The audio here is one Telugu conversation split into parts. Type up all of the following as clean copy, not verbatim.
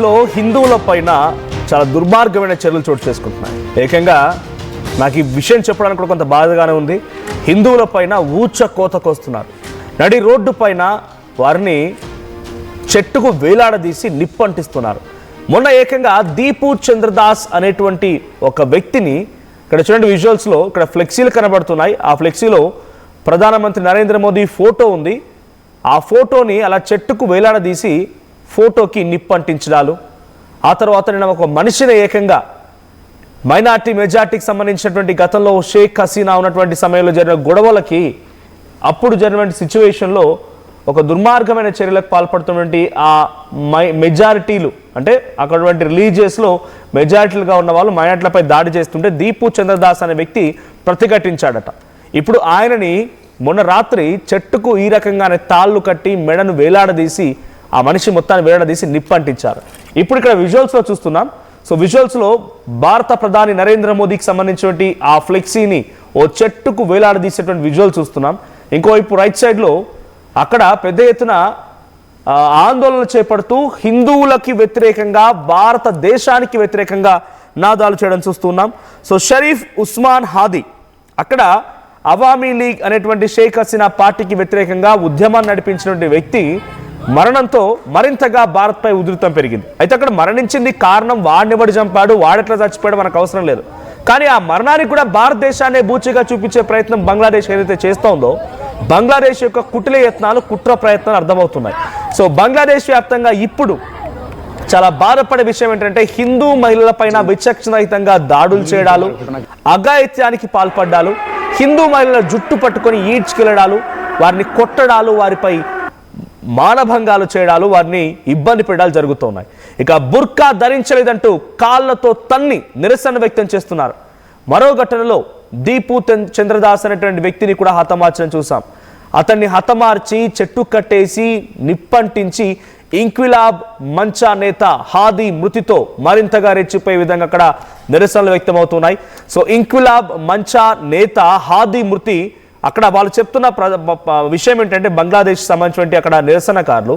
బంగ్లాదేశ్లో హిందువుల పైన చాలా దుర్మార్గమైన చర్యలు చోటు చేసుకుంటున్నాయి. ఏకంగా నాకు ఈ విషయం చెప్పడానికి కూడా కొంత బాధగానే ఉంది. హిందువుల పైన ఊచ కోతకొస్తున్నారు. నడి రోడ్డు పైన వారిని చెట్టుకు వేలాడదీసి నిప్పంటిస్తున్నారు. మొన్న ఏకంగా దీపు చంద్రదాస్ అనేటువంటి ఒక వ్యక్తిని, ఇక్కడ చూడండి విజువల్స్లో ఇక్కడ ఫ్లెక్సీలు కనబడుతున్నాయి. ఆ ఫ్లెక్సీలో ప్రధానమంత్రి నరేంద్ర మోదీ ఫోటో ఉంది. ఆ ఫోటోని అలా చెట్టుకు వేలాడదీసి ఫోటోకి నిప్పంటించడాలు. ఆ తర్వాత నేను ఒక మనిషిని ఏకంగా మైనార్టీ మెజార్టీకి సంబంధించినటువంటి గతంలో షేక్ హసీనా ఉన్నటువంటి సమయంలో జరిగిన గొడవలకి అప్పుడు జరిగినటువంటి సిచ్యువేషన్లో ఒక దుర్మార్గమైన చర్యలకు పాల్పడుతున్నటువంటి ఆ మెజారిటీలు, అంటే అక్కడ రిలీజియస్లో మెజారిటీలుగా ఉన్న వాళ్ళు మైనార్టీలపై దాడి చేస్తుంటే దీపు చంద్రదాస్ అనే వ్యక్తి ప్రతిఘటించాడట. ఇప్పుడు ఆయనని మొన్న రాత్రి చెట్టుకు ఈ రకంగానే తాళ్ళు కట్టి మెడను వేలాడదీసి ఆ మనిషి మొత్తాన్ని వేలాడదీసి నిప్పంటించారు. ఇప్పుడు ఇక్కడ విజువల్స్లో చూస్తున్నాం. సో విజువల్స్లో భారత ప్రధాని నరేంద్ర మోదీకి సంబంధించినటువంటి ఆ ఫ్లెక్సీని ఓ చెట్టుకు వేలాడదీసేటువంటి విజువల్ చూస్తున్నాం. ఇంకోవైపు రైట్ సైడ్లో అక్కడ పెద్ద ఎత్తున ఆందోళన చేపడుతూ హిందువులకి వ్యతిరేకంగా, భారతదేశానికి వ్యతిరేకంగా నాదాలు చేయడం చూస్తున్నాం. సో షరీఫ్ ఉస్మాన్ హాదీ అక్కడ అవామీ లీగ్ అనేటువంటి షేక్ హసీనా పార్టీకి వ్యతిరేకంగా ఉద్యమాన్ని నడిపించినటువంటి వ్యక్తి మరణంతో మరింతగా భారత్పై ఉధృతం పెరిగింది. అయితే అక్కడ మరణించింది కారణం వాడినెవడు చంపాడు, వాడెట్లా చచ్చిపోయాడు మనకు అవసరం లేదు. కానీ ఆ మరణానికి కూడా భారతదేశాన్ని బూచిగా చూపించే ప్రయత్నం బంగ్లాదేశ్ ఏదైతే చేస్తోందో, బంగ్లాదేశ్ యొక్క కుటిల యత్నాలు, కుట్ర ప్రయత్నాలు అర్థమవుతున్నాయి. సో బంగ్లాదేశ్ వ్యాప్తంగా ఇప్పుడు చాలా బాధపడే విషయం ఏంటంటే హిందూ మహిళల పైన విచక్షణరహితంగా దాడులు చేయడాలు, అఘాయిత్యానికి పాల్పడ్డాలు, హిందూ మహిళల జుట్టు పట్టుకొని ఈడ్చుకెళ్లడాలు, వారిని కొట్టడాలు, వారిపై మానభంగాలు చేయడాలు, వారిని ఇబ్బంది పెట్టడాలు జరుగుతున్నాయి. ఇక బుర్కా ధరించలేదంటూ కాళ్లతో తన్ని నిరసన వ్యక్తం చేస్తున్నారు. మరో ఘటనలో దీపు చంద్రదాస్ అనేటువంటి వ్యక్తిని కూడా హతమార్చడం చూసాం. అతన్ని హతమార్చి చెట్టు కట్టేసి నిప్పంటించి ఇంక్విలాబ్ మంచా నేత హాదీ మృతితో మరింతగా రెచ్చిపోయే విధంగా అక్కడ నిరసనలు వ్యక్తమవుతున్నాయి. సో ఇంక్విలాబ్ మంచా నేత హాదీ మృతి, అక్కడ వాళ్ళు చెప్తున్న విషయం ఏంటంటే బంగ్లాదేశ్ సంబంధించినటువంటి అక్కడ నిరసనకారులు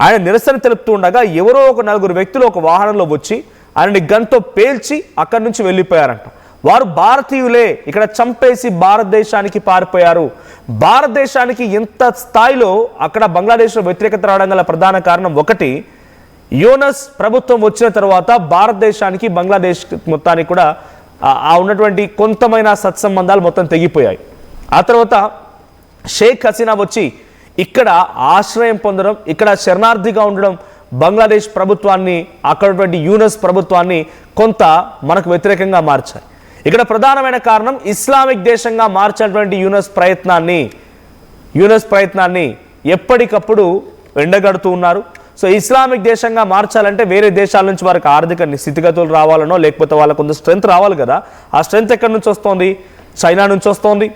ఆయన నిరసన తెలుపుతూ ఉండగా ఎవరో ఒక నలుగురు వ్యక్తులు ఒక వాహనంలో వచ్చి ఆయనని గన్తో పేల్చి అక్కడి నుంచి వెళ్ళిపోయారంట. వారు భారతీయులే, ఇక్కడ చంపేసి భారతదేశానికి పారిపోయారు. భారతదేశానికి ఎంత స్థాయిలో అక్కడ బంగ్లాదేశ్లో వ్యతిరేకత రావడం గల ప్రధాన కారణం ఒకటి, యూనస్ ప్రభుత్వం వచ్చిన తర్వాత భారతదేశానికి బంగ్లాదేశ్ మొత్తానికి కూడా ఆ ఉన్నటువంటి కొంతమైన సత్సంబంధాలు మొత్తం తెగిపోయాయి. ఆ తర్వాత షేక్ హసీనా వచ్చి ఇక్కడ ఆశ్రయం పొందడం, ఇక్కడ శరణార్థిగా ఉండడం బంగ్లాదేశ్ ప్రభుత్వాన్ని, అక్కడటువంటి యూనస్ ప్రభుత్వాన్ని కొంత మనకు వ్యతిరేకంగా మార్చాయి. ఇక్కడ ప్రధానమైన కారణం ఇస్లామిక్ దేశంగా మార్చినటువంటి యూనస్ ప్రయత్నాన్ని ఎప్పటికప్పుడు ఎండగడుతూ ఉన్నారు. సో ఇస్లామిక్ దేశంగా మార్చాలంటే వేరే దేశాల నుంచి వారికి ఆర్థిక స్థితిగతులు రావాలనో, లేకపోతే వాళ్ళకు కొంత స్ట్రెంత్ రావాలి కదా. ఆ స్ట్రెంత్ ఎక్కడి నుంచి వస్తోంది? చైనా నుంచి వస్తోంది,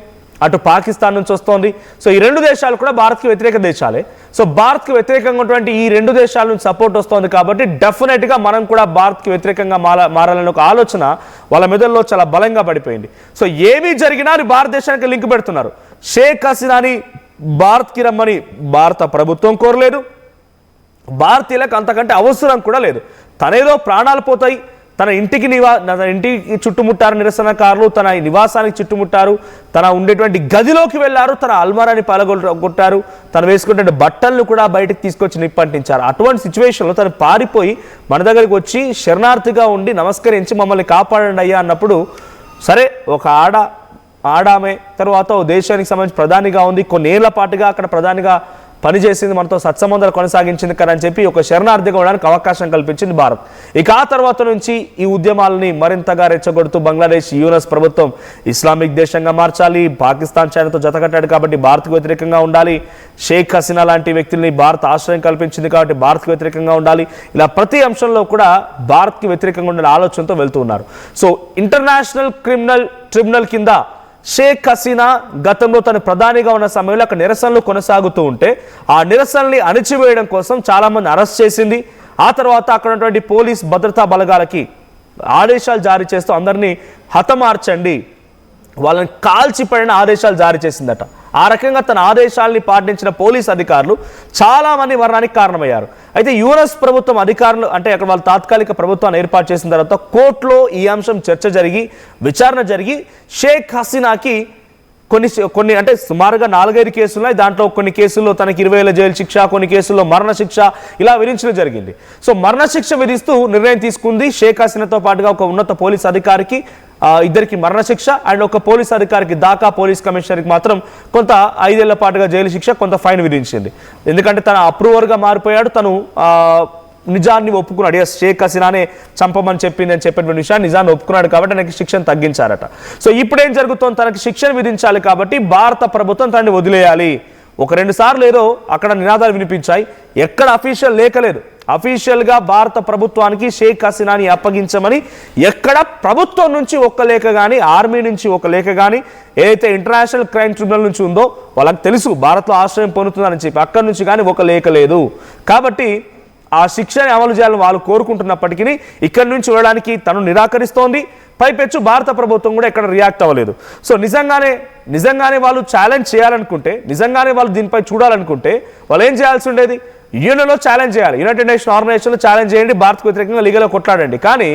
అటు పాకిస్తాన్ నుంచి వస్తోంది. సో ఈ రెండు దేశాలు కూడా భారత్కి వ్యతిరేక దేశాలే. సో భారత్కి వ్యతిరేకంగా ఉన్నటువంటి ఈ రెండు దేశాల నుంచి సపోర్ట్ వస్తుంది కాబట్టి డెఫినెట్గా మనం కూడా భారత్కి వ్యతిరేకంగా మారాలనే ఒక ఆలోచన వాళ్ళ మెదడులో చాలా బలంగా పడిపోయింది. సో ఏమీ జరిగినా భారతదేశానికి లింక్ పెడుతున్నారు. షేక్ హసీనాని భారత్కి రమ్మని భారత ప్రభుత్వం కోరలేదు, భారతీయులకు అంతకంటే అవసరం కూడా లేదు. తనేదో ప్రాణాలు పోతాయి, తన ఇంటికి చుట్టుముట్టారు నిరసనకారులు, తన నివాసానికి చుట్టుముట్టారు, తన ఉండేటువంటి గదిలోకి వెళ్ళారు, తన అల్మారాని పలగొట్టారు, తను వేసుకునే బట్టలను కూడా బయటకు తీసుకొచ్చి నిప్పంటించారు. అటువంటి సిచ్యువేషన్లో తను పారిపోయి మన దగ్గరికి వచ్చి శరణార్థిగా ఉండి నమస్కరించి మమ్మల్ని కాపాడండి అయ్యా అన్నప్పుడు, సరే ఒక ఆడామే తర్వాత ఓ దేశానికి సంబంధించి ప్రధానిగా ఉంది, కొన్నేళ్ల పాటుగా అక్కడ ప్రధానిగా పనిచేసింది, మనతో సత్సంబంధాలు కొనసాగించింది కదా అని చెప్పి ఒక శరణార్థిగా ఉండడానికి అవకాశం కల్పించింది భారత్. ఇక ఆ తర్వాత నుంచి ఈ ఉద్యమాలని మరింతగా రెచ్చగొడుతూ బంగ్లాదేశ్ యూనస్ ప్రభుత్వం ఇస్లామిక్ దేశంగా మార్చాలి, పాకిస్తాన్ చైనాతో జతకట్టాడు కాబట్టి భారత్కు వ్యతిరేకంగా ఉండాలి, షేక్ హసీనా లాంటి వ్యక్తుల్ని భారత్ ఆశ్రయం కల్పించింది కాబట్టి భారత్కు వ్యతిరేకంగా ఉండాలి, ఇలా ప్రతి అంశంలో కూడా భారత్కి వ్యతిరేకంగా ఉండే ఆలోచనతో వెళ్తూ ఉన్నారు. సో ఇంటర్నేషనల్ క్రిమినల్ ట్రిబ్యునల్ కింద షేక్ హసీనా గతంలో తను ప్రధానిగా ఉన్న సమయంలో అక్కడ నిరసనలు కొనసాగుతూ ఉంటే ఆ నిరసనల్ని అణిచివేయడం కోసం చాలామంది అరెస్ట్ చేసింది. ఆ తర్వాత అక్కడ ఉన్నటువంటి పోలీస్ భద్రతా బలగాలకి ఆదేశాలు జారీ చేస్తూ అందరినీ హతమార్చండి, వాళ్ళని కాల్చిపడిన ఆదేశాలు జారీ చేసిందట. ఆ రకంగా తన ఆదేశాలని పాటించిన పోలీస్ అధికారులు చాలా మంది మరణానికి కారణమయ్యారు. అయితే యూఎస్ ప్రభుత్వం అధికారులు అంటే అక్కడ వాళ్ళు తాత్కాలిక ప్రభుత్వాన్ని ఏర్పాటు చేసిన తర్వాత కోర్టులో ఈ అంశం చర్చ జరిగి విచారణ జరిగి షేక్ హసీనాకి కొన్ని అంటే సుమారుగా 4-5 కేసులు ఉన్నాయి. దాంట్లో కొన్ని కేసుల్లో తనకి 20 ఏళ్ల జైలు శిక్ష, కొన్ని కేసుల్లో మరణ శిక్ష ఇలా విధించడం జరిగింది. సో మరణ శిక్ష విధిస్తూ నిర్ణయం తీసుకుంది. షేక్ హసీనాతో పాటుగా ఒక ఉన్నత పోలీస్ అధికారికి ఇద్దరికి మరణ శిక్ష అండ్ ఒక పోలీస్ అధికారికి ఢాకా పోలీస్ కమిషనర్కి మాత్రం కొంత 5 ఏళ్ల పాటుగా జైలు శిక్ష, కొంత ఫైన్ విధించింది. ఎందుకంటే తన అప్రూవర్గా మారిపోయాడు, తను నిజాన్ని ఒప్పుకున్నాడు. షేక్ హసీనానే చంపమని చెప్పింది అని చెప్పిన విషయాన్ని నిజాన్ని ఒప్పుకున్నాడు కాబట్టి తనకి శిక్షను తగ్గించారట. సో ఇప్పుడేం జరుగుతోంది, తనకి శిక్షను విధించాలి కాబట్టి భారత ప్రభుత్వం తనని వదిలేయాలి. 1-2 సార్లు ఏదో అక్కడ నినాదాలు వినిపించాయి, ఎక్కడ అఫీషియల్ లేఖ లేదు. అఫీషియల్గా భారత ప్రభుత్వానికి షేక్ హసీనాని అప్పగించమని ఎక్కడ ప్రభుత్వం నుంచి ఒక్క లేఖ కానీ, ఆర్మీ నుంచి ఒక లేఖ కానీ, ఏదైతే ఇంటర్నేషనల్ క్రైమ్ ట్రిబ్యునల్ నుంచి ఉందో వాళ్ళకి తెలుసు భారత్లో ఆశ్రయం పొందుతుందని చెప్పి, అక్కడి నుంచి కానీ ఒక లేఖ లేదు. కాబట్టి ఆ శిక్షని అమలు చేయాలని వాళ్ళు కోరుకుంటున్నప్పటికీ ఇక్కడి నుంచి వెళ్ళడానికి తను నిరాకరిస్తోంది. పైపెచ్చు భారత ప్రభుత్వం కూడా ఎక్కడ రియాక్ట్ అవ్వలేదు. సో నిజంగానే వాళ్ళు ఛాలెంజ్ చేయాలనుకుంటే, నిజంగానే వాళ్ళు దీనిపై చూడాలనుకుంటే వాళ్ళు ఏం చేయాల్సి ఉండేది, యూఎన్ఓలో ఛాలెంజ్ చేయాలి. యునైటెడ్ నేషన్ ఆర్గనైజేషన్లో ఛాలెంజ్ చేయండి, భారత్కు వ్యతిరేకంగా లీగల్గా కొట్లాడండి. కానీ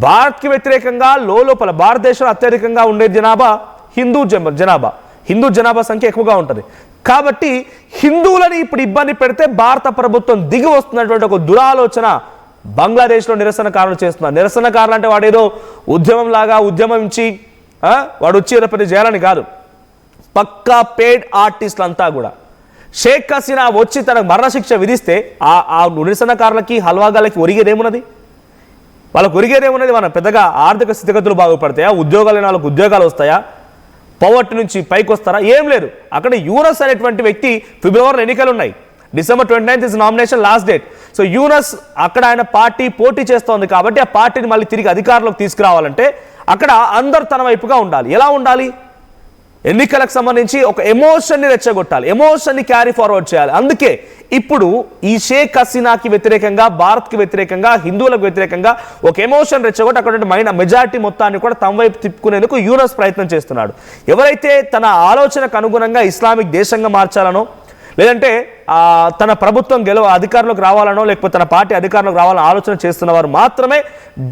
భారత్కి వ్యతిరేకంగా లోపల భారతదేశంలో అత్యధికంగా ఉండే జనాభా హిందూ జనాభా సంఖ్య ఎక్కువగా ఉంటుంది. కాబట్టి హిందువులని ఇప్పుడు ఇబ్బంది పెడితే భారత ప్రభుత్వం దిగి వస్తున్నటువంటి ఒక దురాలోచన బంగ్లాదేశ్లో నిరసనకారులు చేస్తున్నారు. నిరసనకారులు అంటే వాడు ఏదో ఉద్యమించి వాడు వచ్చి ఏదో పెద్ద చేయాలని కాదు, పక్కా పేడ్ ఆర్టిస్టులు అంతా కూడా. షేక్ హసీనా వచ్చి తనకు మరణశిక్ష విధిస్తే ఆ నిరసనకారులకి హల్వాగాలకి ఒరిగేదేమున్నది, వాళ్ళకు ఒరిగేదేమున్నది? మన పెద్దగా ఆర్థిక స్థితిగతులు బాగుపడతాయా, ఉద్యోగాలు లేని వాళ్ళకు ఉద్యోగాలు వస్తాయా, పవర్టీ నుంచి పైకి వస్తారా? ఏం లేదు. అక్కడ యూనస్ అనేటువంటి వ్యక్తి ఫిబ్రవరిలో ఎన్నికలు ఉన్నాయి, December 29th is nomination last date. So Yunus అక్కడ ఆయన పార్టీ పోటీ చేస్తోంది కాబట్టి ఆ పార్టీని మళ్ళీ తిరిగి అధికారంలోకి తీసుకురావాలంటే అక్కడ అందరు తన వైపుగా ఉండాలి. ఎలా ఉండాలి? ఎన్నికలకు సంబంధించి ఒక ఎమోషన్ని రెచ్చగొట్టాలి, ఎమోషన్ని క్యారీ ఫార్వర్డ్ చేయాలి. అందుకే ఇప్పుడు ఈ షేక్ హసీనాకి వ్యతిరేకంగా, భారత్కి వ్యతిరేకంగా, హిందువులకు వ్యతిరేకంగా ఒక ఎమోషన్ రెచ్చగొట్టి అక్కడ మెజారిటీ మొత్తాన్ని కూడా తమ వైపు తిప్పుకునేందుకు యూనస్ ప్రయత్నం చేస్తున్నాడు. ఎవరైతే తన ఆలోచనకు అనుగుణంగా ఇస్లామిక్ దేశంగా మార్చాలనో, లేదంటే తన ప్రభుత్వం అధికారంలోకి రావాలనో, లేకపోతే తన పార్టీ అధికారంలోకి రావాలని ఆలోచన చేస్తున్న వారు మాత్రమే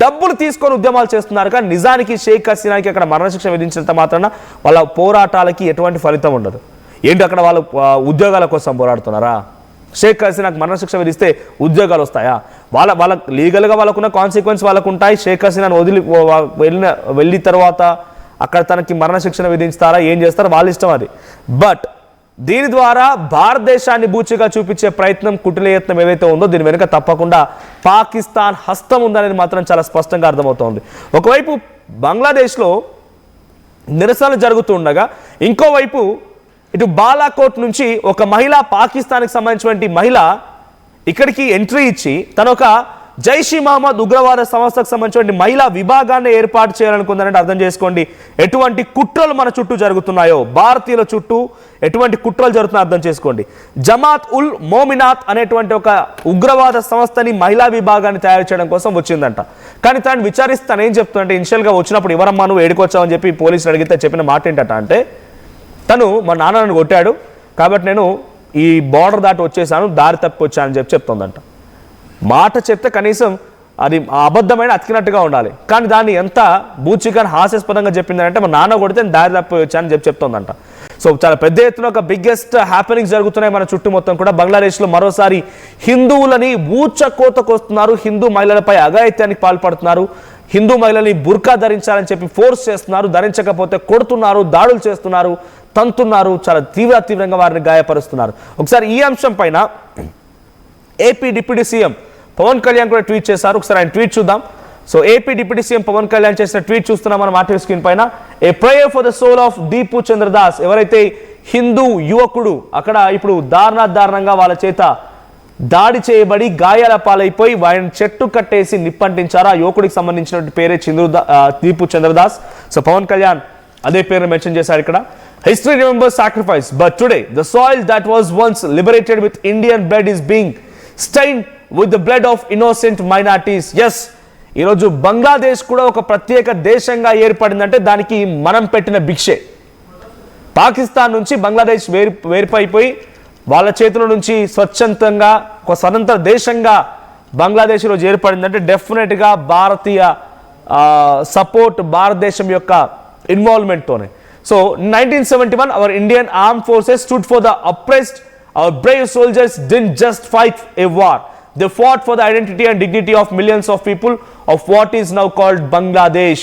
డబ్బులు తీసుకొని ఉద్యమాలు చేస్తున్నారు. కానీ నిజానికి షేక్ హసీనాకి అక్కడ మరణశిక్ష విధించినంత మాత్రాన వాళ్ళ పోరాటాలకి ఎటువంటి ఫలితం ఉండదు. ఏంటి అక్కడ వాళ్ళు ఉద్యోగాల కోసం పోరాడుతున్నారా? షేక్ హసీనాకు మరణశిక్ష విధిస్తే ఉద్యోగాలు వస్తాయా? వాళ్ళ లీగల్గా వాళ్ళకున్న కాన్సిక్వెన్స్ వాళ్ళకు ఉంటాయి. షేక్ హసీనాను వెళ్ళిన తర్వాత అక్కడ తనకి మరణశిక్షణ విధిస్తారా, ఏం చేస్తారో వాళ్ళ ఇష్టం అది. బట్ దీని ద్వారా భారతదేశాన్ని బూచిగా చూపించే ప్రయత్నం, కుటిలయత్నం ఏదైతే ఉందో దీని వెనుక తప్పకుండా పాకిస్తాన్ హస్తం ఉందనేది మాత్రం చాలా స్పష్టంగా అర్థమవుతోంది. ఒకవైపు బంగ్లాదేశ్లో నిరసనలు జరుగుతుండగా ఇంకోవైపు ఇటు బాలాకోట్ నుంచి ఒక మహిళ, పాకిస్తాన్కి సంబంధించినటువంటి మహిళ ఇక్కడికి ఎంట్రీ ఇచ్చి తను ఒక జైష్ ఈ మహమ్మద్ ఉగ్రవాద సంస్థకు సంబంధించిన మహిళా విభాగాన్ని ఏర్పాటు చేయాలనుకుందంటే అర్థం చేసుకోండి ఎటువంటి కుట్రలు మన చుట్టూ జరుగుతున్నాయో, భారతీయుల చుట్టూ ఎటువంటి కుట్రలు జరుగుతున్నాయో అర్థం చేసుకోండి. జమాత్ ఉల్ మోమినాత్ అనేటువంటి ఒక ఉగ్రవాద సంస్థని మహిళా విభాగాన్ని తయారు చేయడం కోసం వచ్చిందంట. కానీ తను విచారిస్తాను ఏం చెప్తుందంటే, ఇనిషియల్గా వచ్చినప్పుడు ఎవరమ్మా నువ్వు ఏడుకొచ్చావని చెప్పి పోలీసులు అడిగితే చెప్పిన మాట ఏంటంట అంటే, తను మా నాన్న నన్ను కొట్టాడు కాబట్టి నేను ఈ బార్డర్ దాటి వచ్చేసాను, దారి తప్పి వచ్చానని చెప్తుందంట. మాట చెప్తే కనీసం అది అబద్ధమైన అతికినట్టుగా ఉండాలి. కానీ దాన్ని ఎంత బూచిగా హాస్యాస్పదంగా చెప్పిందంటే, మా నాన్న కొడితే దారి తప్పి వచ్చానని చెప్తోందంట. సో చాలా పెద్ద ఎత్తున ఒక బిగ్గెస్ట్ హ్యాపెనింగ్స్ జరుగుతున్నాయి మన చుట్టూ మొత్తం కూడా. బంగ్లాదేశ్లో మరోసారి హిందువులని ఊచకోతకొస్తున్నారు, హిందూ మహిళలపై అఘాయిత్యానికి పాల్పడుతున్నారు, హిందూ మహిళల్ని బుర్కా ధరించాలని చెప్పి ఫోర్స్ చేస్తున్నారు, ధరించకపోతే కొడుతున్నారు, దాడులు చేస్తున్నారు, తంతున్నారు, చాలా తీవ్రంగా వారిని గాయపరుస్తున్నారు. ఒకసారి ఈ అంశం పైన AP deputy CM Pawan Kalyan కూడా ట్వీట్ చేశారు. ఒకసారి ఆయన ట్వీట్ చూద్దాం. So AP deputy CM Pawan Kalyan చేసిన ట్వీట్ చూస్తున్నాం మనం ఆర్టీవీ స్క్రీన్ పైన. A prayer for the soul of Deepu Chandradas, ఎవరైతే హిందూ యువకుడు అక్కడ ఇప్పుడు దారుణంగా వాళ్ళ చేత దాడి చేయబడి గాయాల పాలైపోయి ఆయన చెట్టు కట్టేసి నిప్పంటించారు. ఆ యువకుడికి సంబంధించిన పేరే దీపు చంద్రదాస్. సో పవన్ కళ్యాణ్ అదే పేరును మెన్షన్ చేశారు ఇక్కడ. History remembers sacrifice but today the soil that was once liberated with Indian blood is being stained with the blood of innocent minorities. Yes, ఈరోజు బంగ్లాదేశ్ కూడా ఒక ప్రత్యేక దేశంగా ఏర్పడిందంటే దానికి మనం పెట్టిన భిక్షే. పాకిస్తాన్ నుంచి బంగ్లాదేశ్ వేరుపైపోయి వాళ్ళ చేతుల నుంచి స్వచ్ఛందంగా ఒక స్వతంత్ర దేశంగా బంగ్లాదేశ్ ఈరోజు ఏర్పడిందంటే డెఫినెట్గా భారతీయ సపోర్ట్, భారతదేశం యొక్క ఇన్వాల్వ్మెంట్తోనే. So 1971 our Indian armed forces stood for the oppressed. Our brave soldiers didn't just fight a war. They fought for the identity and dignity of millions of people of what is now called Bangladesh.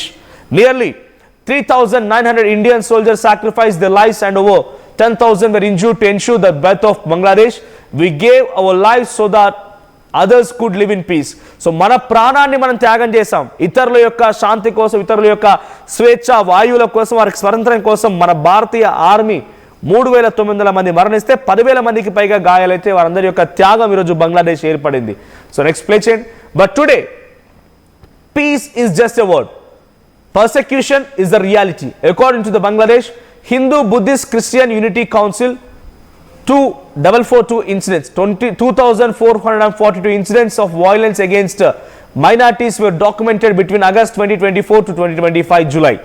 Nearly 3,900 Indian soldiers sacrificed their lives and over 10,000 were injured to ensure the birth of Bangladesh. We gave our lives so that others could live in peace. So మన ప్రాణాన్ని మనం త్యాగం చేశాం ఇతరుల యొక్క శాంతి కోసం, ఇతరుల యొక్క స్వేచ్ఛ వాయువుల కోసం, వారికి స్వతంత్రం కోసం. మన భారతీయ ఆర్మీ 3,900 మంది మరణిస్తే 10,000 మందికి పైగా గాయాలైతే వారందరి యొక్క త్యాగం ఈరోజు బంగ్లాదేశ్ ఏర్పడింది. సో నెక్స్ట్ ప్లే చేయండి. But today peace is just a word, persecution is the reality. According to the Bangladesh Hindu Buddhist Christian Unity Council, 2,442 incidents, 2,442 incidents of violence against minorities were documented between August 2024 to 2025 July.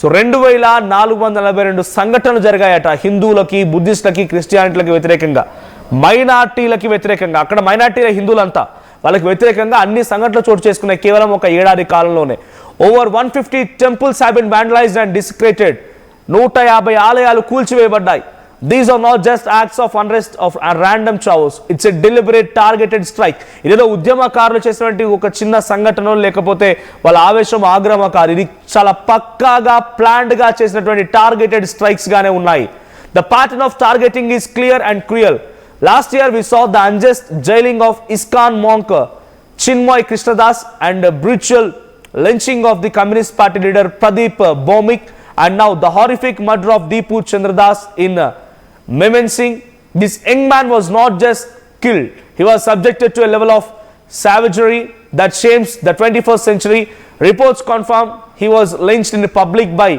So 2,442 సంఘటనలు జరిగాయట హిందువులకి, బుద్ధిస్టులకి, క్రిస్టియానిటీలకి వ్యతిరేకంగా, మైనార్టీలకి వ్యతిరేకంగా. అక్కడ మైనార్టీల హిందువులంతా వాళ్ళకి వ్యతిరేకంగా అన్ని సంఘటనలు చోటు చేసుకున్నాయి కేవలం ఒక ఏడాది కాలంలోనే. Over 150 temples have been vandalized and desecrated. 150 ఆలయాలు కూల్చివేయబడ్డాయి. These are not just acts of unrest of random chaos. It's a deliberate targeted strike. ఇదేదో ఉద్యమకారులు చేసినటువంటి ఒక చిన్న సంఘటన లేకపోతే వాళ్ళ ఆవేశం ఆగ్రహం కాదు. ఇది చాలా పక్కాగా ప్లాన్డ్ గా చేసినటువంటి టార్గెటెడ్ స్ట్రైక్స్ గానే ఉన్నాయి. The pattern of targeting is clear and cruel. Last year we saw the unjust jailing of ISKCON monk Chinmoy Krishnadas and brutal lynching of the Communist Party leader Pradeep Bomik, and now the horrific murder of Deepu Chandradas in Mymensingh. This young man was not just killed, he was subjected to a level of savagery that shames the 21st century. Reports confirm he was lynched in public by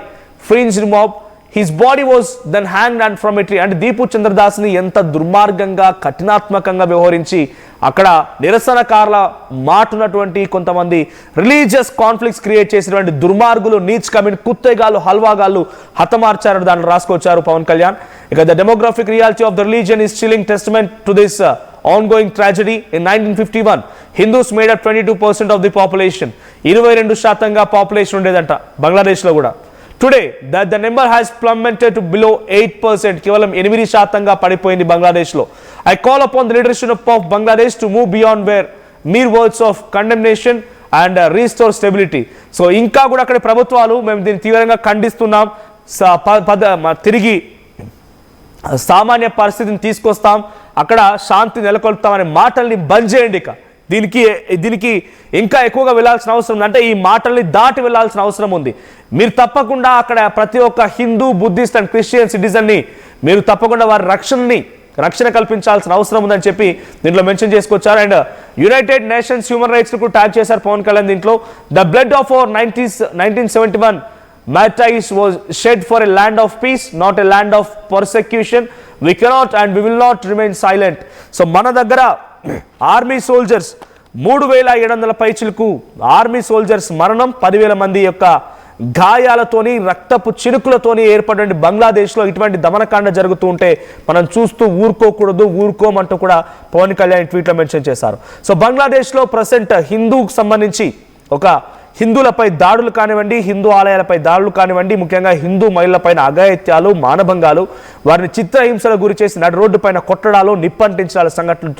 fringed mob. His body was then hanged and from a tree. And Deepu Chandradas ని ఎంత దుర్మార్గంగా, కఠినాత్మకంగా వ్యవహరించి అక్కడ నిరసనకారుల మాటున్నటువంటి కొంతమంది రిలీజియస్ కాన్ఫ్లిక్ట్స్ క్రియేట్ చేసినటువంటి దుర్మార్గులు, నీచ్ కమిన్, కుత్తేగాళ్ళు, హల్వాగాళ్ళు హతమార్చారు. దాన్ని రాసుకొచ్చారు పవన్ కళ్యాణ్. ఇక the demographic reality of the religion is chilling testament to this ongoing tragedy. In 1951 Hindus made up 22% of the population. 22% population ఉండేదంట బంగ్లాదేశ్ లో కూడా. Today that the number has plummeted to below 8%. కేవలం 8% పడిపోయింది బంగ్లాదేశ్ లో. I call upon the leadership of Bangladesh to move beyond mere words of condemnation and restore stability. So ఇంకా కూడా అక్కడ ప్రభుత్వాలు మేము దీన్ని తీవ్రంగా ఖండిస్తున్నాం, తిరిగి సామాన్య పరిస్థితిని తీసుకొస్తాం, అక్కడ శాంతి నెలకొల్పుతాం అనే మాటల్ని బంద్ చేయండి. ఇక దీనికి ఇంకా ఎక్కువగా వెళ్ళాల్సిన అవసరం ఉంది. అంటే ఈ మాటల్ని దాటి వెళ్ళాల్సిన అవసరం ఉంది. మీరు తప్పకుండా అక్కడ ప్రతి ఒక్క హిందూ, బుద్ధిస్ట్ అండ్ క్రిస్టియన్ సిటిజన్ని మీరు తప్పకుండా వారి రక్షణ కల్పించాల్సిన అవసరం ఉందని చెప్పి దీంట్లో మెన్షన్ చేసుకొచ్చారు. And United Nations human rights కు ట్యాగ్ చేశారు పవన్ కళ్యాణ్ దీంట్లో. The blood of our 1971 martyrs was shed for a land of peace, not a land of persecution. We cannot and we will not remain silent. So మన దగ్గర ఆర్మీ సోల్జర్స్ 3,700 పైచిలకు ఆర్మీ సోల్జర్స్ మరణం, 10,000 మంది యొక్క గాయాలతోని, రక్తపు చినుకులతోని ఏర్పడిన బంగ్లాదేశ్లో ఇటువంటి దమనకాండ జరుగుతూ ఉంటే మనం చూస్తూ ఊరుకోమంటూ కూడా పవన్ కళ్యాణ్ ట్వీట్లో మెన్షన్ చేశారు. సో బంగ్లాదేశ్లో ప్రజెంట్ హిందూకు సంబంధించి ఒక హిందువులపై దాడులు కానివ్వండి, హిందూ ఆలయాలపై దాడులు కానివ్వండి, ముఖ్యంగా హిందూ మహిళలపైన అఘాయిత్యాలు, మానభంగాలు, వారిని చిత్రహింసలకు గురి చేసి నడి రోడ్డు పైన కొట్టడాలు, నిప్పంటించాల సంఘటనలు